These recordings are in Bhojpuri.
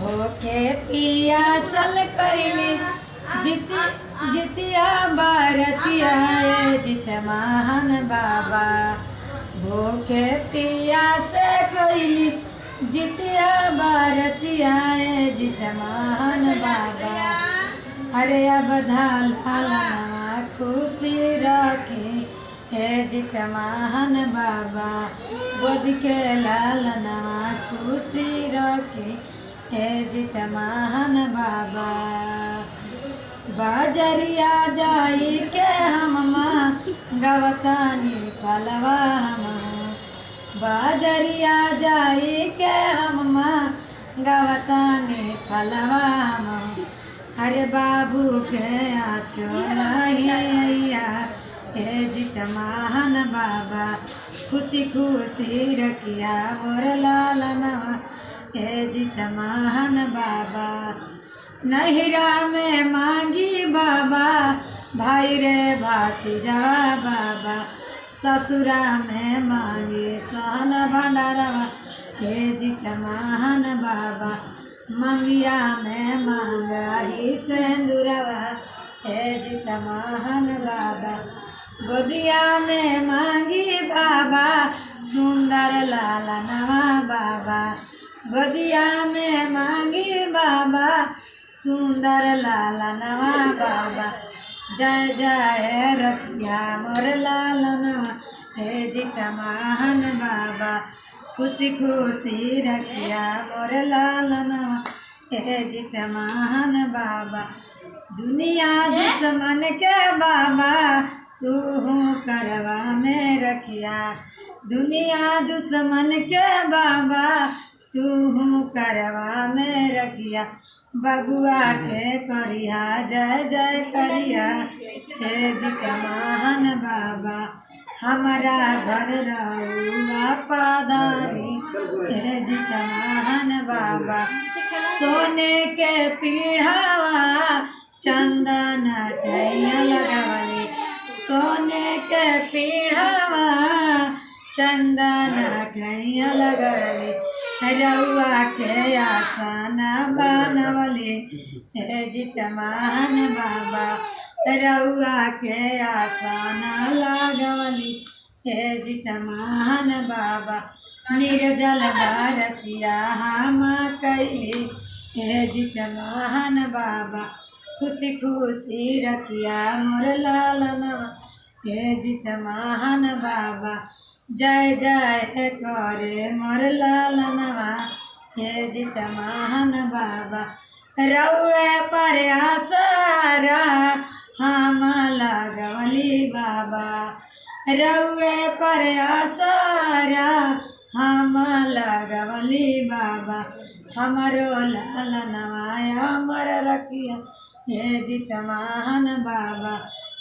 होके पियासल कैली जितिया बारतिया जित महान बाबा। भूखे पियास कैली जितिया बारतिया जित महान बाबा। अरे अब धाला खुशी रखी हे जित महान बाबा। गोद के लालनवा खुशी रखी हे जित महान बाबा। बाजरिया जाई के हम गवतानी पलवा हम। बाजरिया जाई के हम गवतानी पलवा हम। अरे बाबू के आचो नहीं हे जित महान बाबा। खुशी खुशी रखिया मोर लालनवा हे जित महान बाबा। नहिरा में मांगी बाबा भाई रे भातीजवा बाबा। ससुरा में मांगी सोहन भंडारवा हे जित महान बाबा। मंगिया में मांगा ही सिंदूरवा हे जित महान बाबा। गोदिया में मांगी बाबा सुंदर लालनवा बाबा। गोदिया में मांगी बाबा सुंदर लालनवा बाबा। जय जय रखिया मोर लालनवा हे जित महान बाबा। खुशी खुशी रखिया मोर लालनवा हे जित महान बाबा। दुनिया दुश्मन के बाबा तू करवा में रखिया। दुनिया दुश्मन के बाबा तू करवा में रखिया। बगुआ के करिया जय जय करिया हे जित महान बाबा। हमारा घर रहुआ पादारी हे जित महान बाबा। सोने के पीढ़ावा चंदन टैया लगवली। सोने के पीढ़ावा चंदन टैया लगवली। रउआ के आसन बनवली हे जित महान बाबा। रउआ के आसन लगवली हे जित महान बाबा। निर्जल भारतिया हम कैली हे जित महान बाबा। खुशी खुशी रखिया मोर लालनवा हे जित महान बाबा। जय जय करे मोर लालनवा हे जित महान बाबा। रउए पर आसरा हम लगवली बाबा। रउए पर आसरा हम लगवली बाबा। हमरो लालनवा अमर रखिया हे जित महान बाबा।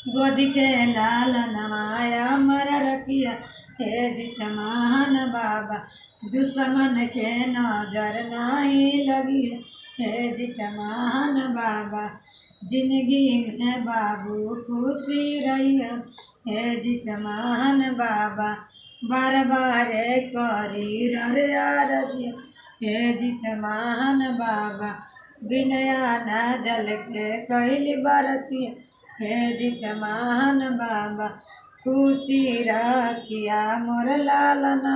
गोद के लालनवा अमर रखिया हे जित महान बाबा। दुश्मन के नजर नहीं लगी हे जित महान बाबा। जिंदगी में बाबू खुशी रही हे जित महान बाबा। बार बार करी रे आरती हे जित महान बाबा। बिनया न जल के कैली बरती हे जित महान बाबा। खुशी रखिया मोर लालनवा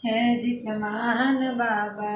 हे जित महान बाबा।